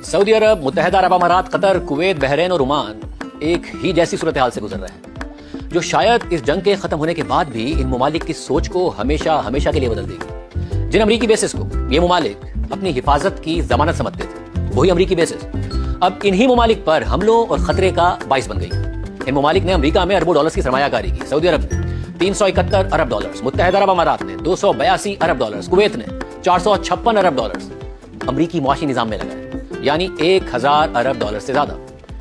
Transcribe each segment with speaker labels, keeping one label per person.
Speaker 1: Saudi अरब, मुत्तहदा अरब अमारात, Qatar, Kuwait, Bahrain और Oman एक ही जैसी सूरत हाल से गुजर रहे हैं, जो शायद इस जंग के खत्म होने के बाद भी इन ममालिक की सोच को हमेशा हमेशा के लिए बदल देगी। जिन अमरीकी बेसिस को ये ममालिक अपनी हिफाजत की जमानत समझते थे, वही अमरीकी बेसिस अब इन्हीं ममालिक पर हमलों और खतरे का बाइस बन गई। इन ममालिक ने अमरीका में अरबों डॉलर्स की सरमायाकारी की। सऊदी अरब ने 371 अरब डॉलर्स, मुत्तहदा अरब अमारात ने 282 अरब डॉलर्स, कुवैत ने 456 अरब डॉलर्स अमरीकी मुआशी निजाम में लगाए, यानी 1000 अरब डॉलर से ज्यादा।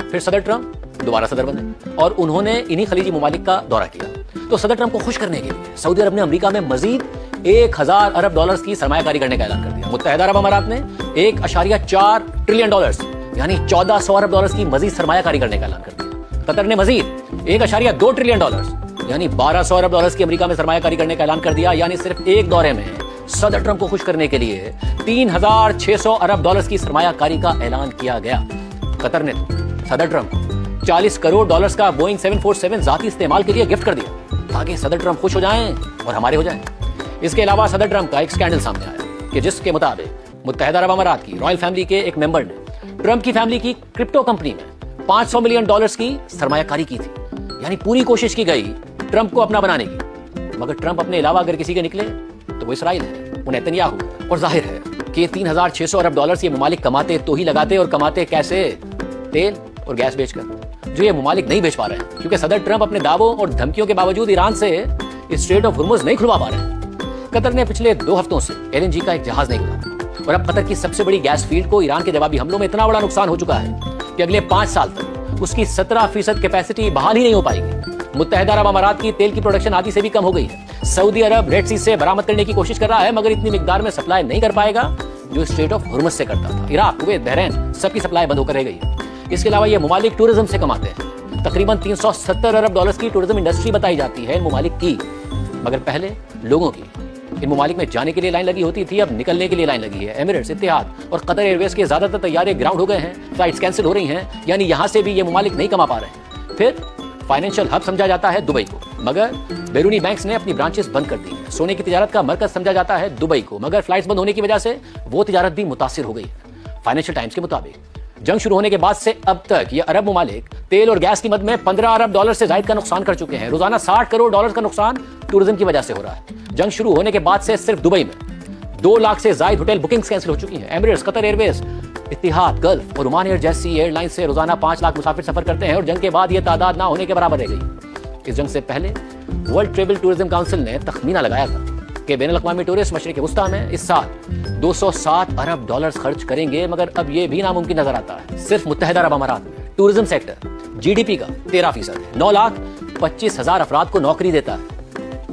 Speaker 1: फिर सदर ट्रंप दोबारा सदर बने और उन्होंने इन्हीं खलीजी ममालिक का दौरा किया। तो सदर ट्रंप को खुश करने के लिए सऊदी अरब ने अमरीका में मजीद 1000 अरब डॉलर्स की सरमायाकारी करने का ऐलान कर दिया। मुत्तहदा अरब अमारात ने 1.4 ट्रिलियन डॉलर्स यानी 1400 अरब डॉलर्स की मजीद सरमायाकारी करने का ऐलान कर दिया। कतर ने मजीद 1.2 ट्रिलियन डॉलर्स यानी 1200 अरब डॉलर्स की अमेरिका में सरमायाकारी करने का ऐलान कर दिया। यानी सिर्फ एक दौरे में सदर ट्रंप को खुश करने के लिए 3600 अरब डॉलर्स की सरमायाकारी का ऐलान किया गया। कतर ने सदर ट्रंप को 40 करोड़ डॉलर्स का बोइंग 747 जाती इस्तेमाल के लिए गिफ्ट कर दिया, ताकि सदर ट्रंप खुश हो जाएं और हमारे हो जाएं। इसके अलावा सदर ट्रंप का एक स्कैंडल सामने आया कि जिसके मुताबिक मुत्तहदा अरब अमारात की रॉयल फैमिली के एक मेंबर ने ट्रंप की फैमिली की क्रिप्टो कंपनी में 500 मिलियन डॉलर्स की सरमायाकारी की थी। यानी पूरी कोशिश की गई ट्रंप को अपना बनाने की, मगर ट्रंप अपने अलावा अगर किसी के निकले तो वो इसराइल है, वो नेतन्याहू है। और जाहिर है कि 3600 अरब डॉलर्स ये ममालिक कमाते तो ही लगाते, और कमाते कैसे? तेल और गैस बेचकर, जो ये ममालिक नहीं बेच पा रहे हैं, क्योंकि सदर ट्रंप अपने दावों और धमकियों के बावजूद ईरान से स्ट्रेट ऑफ हुर्मुज नहीं खुलवा पा रहे हैं। कतर ने पिछले 2 हफ्तों से LNG का एक जहाज नहीं उड़ाया, और अब कतर की सबसे बड़ी गैस फील्ड को ईरान के जवाबी हमलों में इतना बड़ा नुकसान हो चुका है कि अगले 5 साल तक उसकी 17% कैपेसिटी बहाल ही नहीं हो पाएगी। मुत्तहदा अरब अमारात की तेल की प्रोडक्शन आधी से भी कम हो गई है। सऊदी अरब रेड सी से बरामद करने की कोशिश कर रहा है, मगर इतनी मिकदार में सप्लाई नहीं कर पाएगा जो स्ट्रेट ऑफ हुर्मुज से करता था। इराक, कुवैत, बहरीन सबकी सप्लाई बंद होकर रह गई है। इसके अलावा ये ममालिक टूरिज्म से कमाते हैं। तकरीबन 370 अरब डॉलर्स की टूरिज्म इंडस्ट्री बताई जाती है इन ममालिक की, मगर पहले लोगों की इन ममालिक में जाने के लिए लाइन लगी होती थी, अब निकलने के लिए लाइन लगी है। एमिरेट्स, इत्तेहाद और कतर एयरवेज के ज्यादातर तैयारे ग्राउंड हो गए हैं, फ्लाइट्स कैंसिल हो रही हैं, यानी यहां से भी ये ममालिक नहीं कमा पा रहे हैं। फिर फाइनेंशियल हब समझा जाता है दुबई को, मगर बैरूनी बैंक्स ने अपनी ब्रांचेस बंद कर दी हैं। सोने की तिजारत का मरकज समझा जाता है दुबई को, मगर फ्लाइट्स बंद होने की वजह से वो तिजारत भी मुतासिर हो गई है। फाइनेंशियल टाइम्स के मुताबिक जंग शुरू होने के बाद से अब तक ये अरब ममालिक तेल और गैस की मद में 15 अरब डॉलर से ज्यादा का नुकसान कर चुके हैं। रोजाना 60 करोड़ डॉलर का नुकसान टूरिज्म की वजह से हो रहा है। जंग शुरू होने के बाद से सिर्फ दुबई में 2 लाख से ज्यादा होटल बुकिंग्स कैंसिल हो चुकी हैं। एमिरेट्स, कतर एयरवेज, इत्तेहाद, गल्फ और ओमान एयर जैसी एयरलाइन से रोजाना 5 लाख मुसाफिर सफर करते हैं, और जंग के बाद ये तादाद ना होने के बराबर रह गई। इस जंग से पहले वर्ल्ड ट्रेवल टूरिज्म काउंसिल ने तखमीना लगाया था कि बैनुल-अक़वामी टूरिस्ट मशरिक़ वुस्ता में इस साल 207 अरब डॉलर्स खर्च करेंगे, मगर अब ये भी नामुमकिन नजर आता है। सिर्फ मुत्तहदा अरब अमारात में टूरिज्म सेक्टर GDP का 13% है, 9,25,000 अफराद को नौकरी देता है।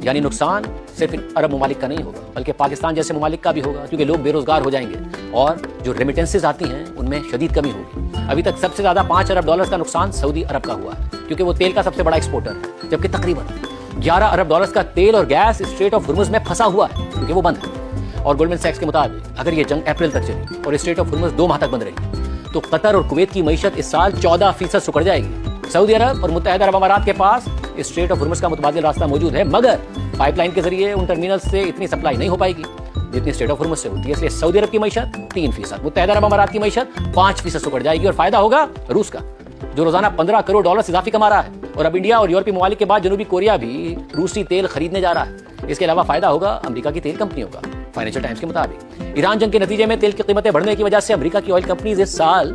Speaker 1: यानी नुकसान सिर्फ इन अरब ममालिक का नहीं होगा, बल्कि पाकिस्तान जैसे ममालिक का भी होगा, क्योंकि लोग बेरोजगार हो जाएंगे और जो रेमिटेंसेज आती हैं उनमें शदीद कमी होगी। अभी तक सबसे ज्यादा 5 अरब डॉलर्स का नुकसान सऊदी अरब का हुआ है, क्योंकि वो तेल का सबसे बड़ा एक्सपोर्टर है, जबकि तकरीबन 11 अरब डॉलर्स का तेल और गैस स्ट्रेट ऑफ हुर्मुज में फंसा हुआ है, क्योंकि वो बंद है। और गोल्डमैन सैक्स के मुताबिक अगर ये जंग अप्रैल तक चली और स्ट्रेट ऑफ हुर्मुज 2 माह तक बंद रही, तो कतर और कुवैत की मईशत इस साल 14% सुकड़ जाएगी। सऊदी अरब और मुत्तहदा अरब अमारात के पास स्ट्रेट ऑफ हुर्मुज का मुतबादिल रास्ता मौजूद है, मगर पाइपलाइन के जरिए उन टर्मिनल से इतनी सप्लाई नहीं हो पाएगी जितनी स्ट्रेट ऑफ हुर्मुज से होती है। इसलिए सऊदी अरब की मईशत 3%, मुत्तहदा अरब अमारात की मईशत 5% सुकड़ जाएगी, और फायदा होगा रूस का, जो रोजाना 15 करोड़ डॉलर इजाफी कमा रहा है। और अब इंडिया और यूरोपीय ममालिक के बाद जनूबी कोरिया भी रूसी तेल खरीदने जा रहा है। इसके अलावा फायदा होगा अमेरिका की तेल कंपनियों का। फाइनेंशियल टाइम्स के मुताबिक ईरान जंग के नतीजे में तेल की कीमतें बढ़ने की वजह से अमेरिका की ऑयल कंपनीज इस साल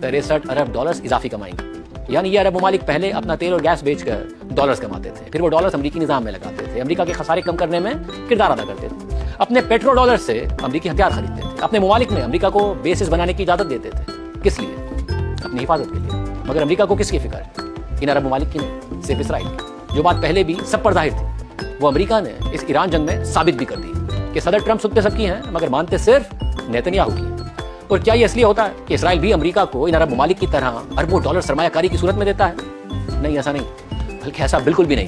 Speaker 1: 63 अरब डॉलर्स इजाफी कमाएंगी। यानी ये अरब ममालिक पहले अपना तेल और गैस बेचकर डॉलर्स कमाते थे, फिर वो डॉलर्स अमेरिकी निजाम में लगाते थे, अमेरिका के खसारे कम करने में किरदार अदा करते थे। अपने पेट्रो डॉलर से अमेरिकी हथियार खरीदते थे, अपने ममालिक में अमेरिका को बेसिस बनाने की इजाजत देते थे। किस लिए? अपनी हिफाजत के लिए। मगर अमेरिका को किसकी फिक्र है? इन अरब ममालिक की नहीं, सिर्फ इसराइल की। जो बात पहले भी सब पर जाहिर थी, वो अमेरिका ने इस ईरान जंग में साबित भी कर दी कि सदर ट्रंप सुनते सबकी हैं, मगर मानते सिर्फ नेतन्याहू की। और क्या ये इसलिए होता है कि इसराइल भी अमेरिका को इन अरब ममालिक की तरह अरबों डॉलर सरमायाकारी की सूरत में देता है? नहीं, ऐसा नहीं, बल्कि ऐसा बिल्कुल भी नहीं,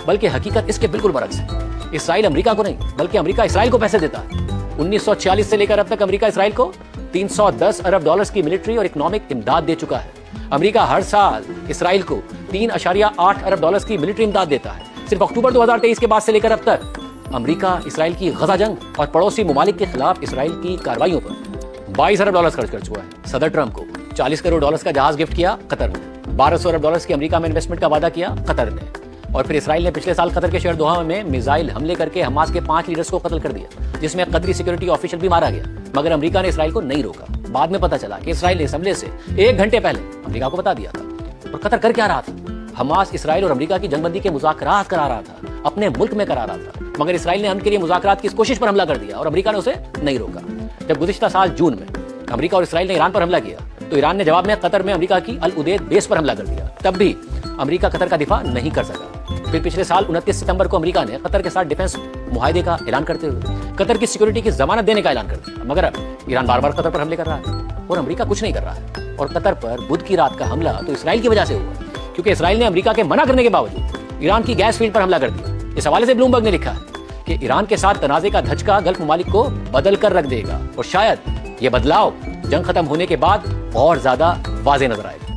Speaker 1: बल्कि हकीकत इसके बिल्कुल बरक्स है। इसराइल अमेरिका को नहीं, बल्कि अमेरिका इसराइल को पैसे देता है। 1946 से लेकर अब तक अमेरिका इसराइल को 310 अरब डॉलर्स की मिलिट्री और इकोनॉमिक इमदाद दे चुका है। अमेरिका हर साल इसराइल को 3.8 अरब डॉलर्स की मिलिट्री इमदाद देता है। सिर्फ अक्टूबर 2023 के बाद से लेकर अब तक अमेरिका इसराइल की गजा जंग और पड़ोसी ममालिक के खिलाफ इसराइल की कार्रवाइयों पर 22 अरब डॉलर्स खर्च कर चुका है। सदर ट्रंप को 40 करोड़ डॉलर्स का जहाज गिफ्ट किया कतर ने, 1200 अरब डॉलर्स की अमेरिका में इन्वेस्टमेंट का वादा किया कतर ने, और फिर इसराइल ने पिछले साल कतर के शहर दोहा में मिसाइल हमले करके हमास के 5 लीडर्स को कत्ल कर दिया, जिसमें कतरी सिक्योरिटी ऑफिशियल भी मारा गया। मगर अमेरिका ने इसराइल को नहीं रोका। बाद में पता चला कि इसराइल ने इस हमले से 1 घंटे पहले अमेरिका को बता दिया था। और कतर कर क्या रहा था? हमास इसराइल और अमेरिका की जंगबंदी के मुज़ाकरात करा रहा था, अपने मुल्क में करा रहा था, मगर इसराइल ने अमन के लिए मुज़ाकरात की इस कोशिश पर हमला कर दिया और अमेरिका ने उसे नहीं रोका। जब गुज़िश्ता साल जून में अमेरिका और इसराइल ने ईरान पर हमला किया, तो ईरान ने जवाब में कतर में अमेरिका की अल उदेद बेस पर हमला कर दिया। तब भी अमेरिका कतर का दिफा नहीं कर सका। फिर पिछले साल 29 सितंबर को अमेरिका ने कतर के साथ डिफेंस मुआहदे का ऐलान करते हुए कतर की सिक्योरिटी की जमानत देने का ऐलान कर दिया। मगर अब ईरान बार बार कतर पर हमले कर रहा है और अमेरिका कुछ नहीं कर रहा है। और कतर पर बुध की रात का हमला तो इसराइल की वजह से हुआ, क्योंकि इसराइल ने अमेरिका के मना करने के बावजूद ईरान की गैस फील्ड पर हमला कर दिया। इस हवाले से ब्लूमबर्ग ने लिखा है कि ईरान के साथ तनाज़े का धचका गल्फ ममालिक को बदल कर रख देगा और शायद ये बदलाव जंग खत्म होने के बाद और ज्यादा वाज़ेह नजर आएगा।